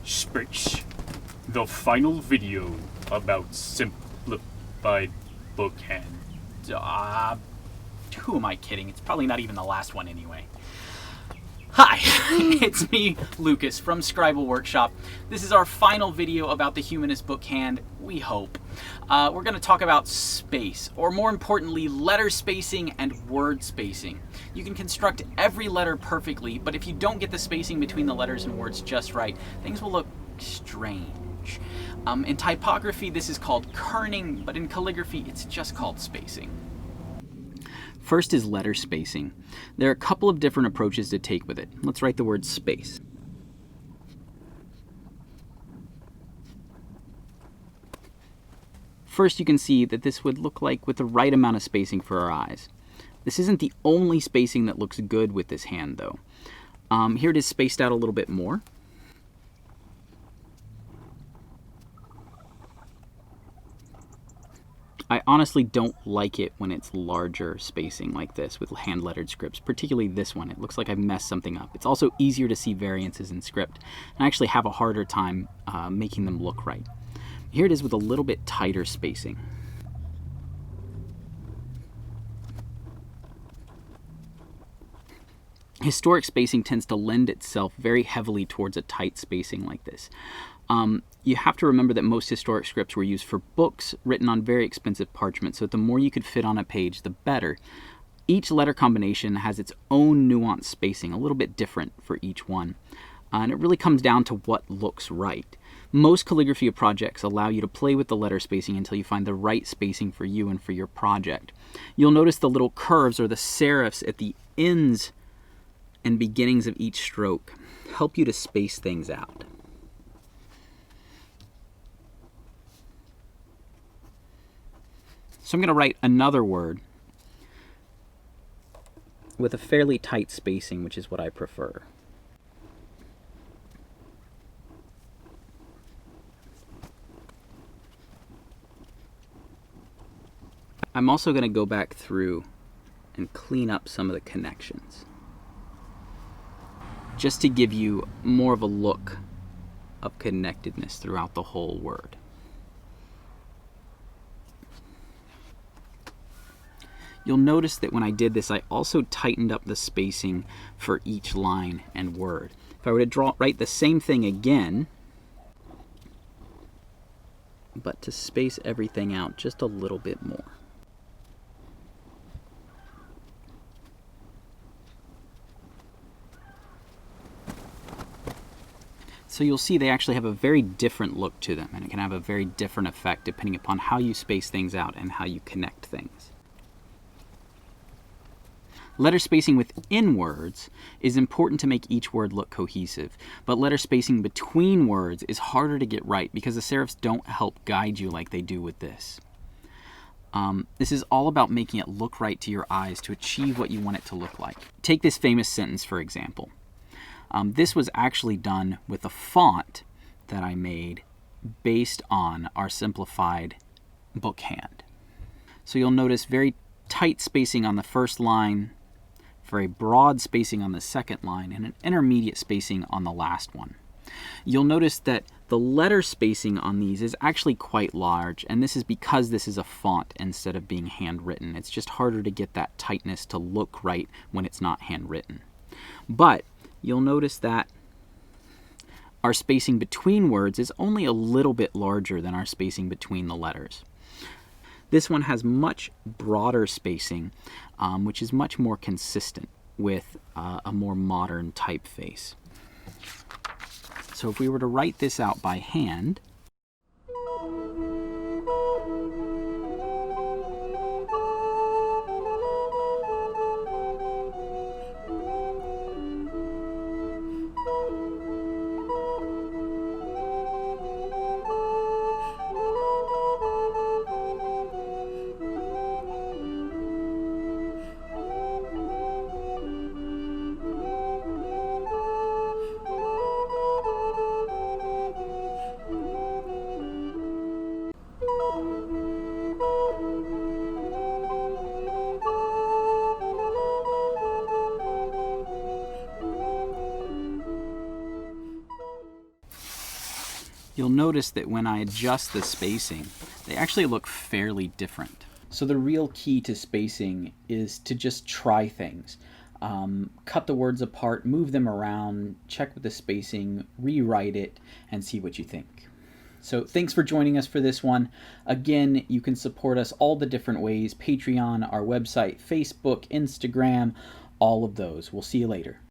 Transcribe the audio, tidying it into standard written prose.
Space. The final video about Simplified Bookhand. Who am I kidding? It's probably not even the last one anyway. Hi, it's me, Lucas, from Scribble Workshop. This is our final video about the Humanist Bookhand, we hope. We're going to talk about space, or more importantly, letter spacing and word spacing. You can construct every letter perfectly, but if you don't get the spacing between the letters and words just right, things will look strange. In typography, this is called kerning, but in calligraphy, it's just called spacing. First is letter spacing. There are a couple of different approaches to take with it. Let's write the word space. First, you can see that this would look like with the right amount of spacing for our eyes. This isn't the only spacing that looks good with this hand, though. Here it is spaced out a little bit more. I honestly don't like it when it's larger spacing like this with hand-lettered scripts, particularly this one. It looks like I've messed something up. It's also easier to see variances in script, and I actually have a harder time making them look right. Here it is with a little bit tighter spacing. Historic spacing tends to lend itself very heavily towards a tight spacing like this. You have to remember that most historic scripts were used for books written on very expensive parchment, so the more you could fit on a page, the better. Each letter combination has its own nuanced spacing, a little bit different for each one. And it really comes down to what looks right. Most calligraphy projects allow you to play with the letter spacing until you find the right spacing for you and for your project. You'll notice the little curves or the serifs at the ends and beginnings of each stroke help you to space things out. So I'm going to write another word with a fairly tight spacing, which is what I prefer. I'm also going to go back through and clean up some of the connections, just to give you more of a look of connectedness throughout the whole word. You'll notice that when I did this, I also tightened up the spacing for each line and word. If I were to write the same thing again, but to space everything out just a little bit more. So you'll see they actually have a very different look to them, and it can have a very different effect depending upon how you space things out and how you connect things. Letter spacing within words is important to make each word look cohesive, but letter spacing between words is harder to get right because the serifs don't help guide you like they do with this. This is all about making it look right to your eyes to achieve what you want it to look like. Take this famous sentence, for example. This was actually done with a font that I made based on our Simplified Bookhand. So you'll notice very tight spacing on the first line, very broad spacing on the second line, and an intermediate spacing on the last one. You'll notice that the letter spacing on these is actually quite large, and this is because this is a font instead of being handwritten. It's just harder to get that tightness to look right when it's not handwritten. But you'll notice that our spacing between words is only a little bit larger than our spacing between the letters. This one has much broader spacing, which is much more consistent with a more modern typeface. So if we were to write this out by hand, you'll notice that when I adjust the spacing, they actually look fairly different. So the real key to spacing is to just try things. Cut the words apart, move them around, check with the spacing, rewrite it, and see what you think. So thanks for joining us for this one. Again, you can support us all the different ways: Patreon, our website, Facebook, Instagram, all of those. We'll see you later.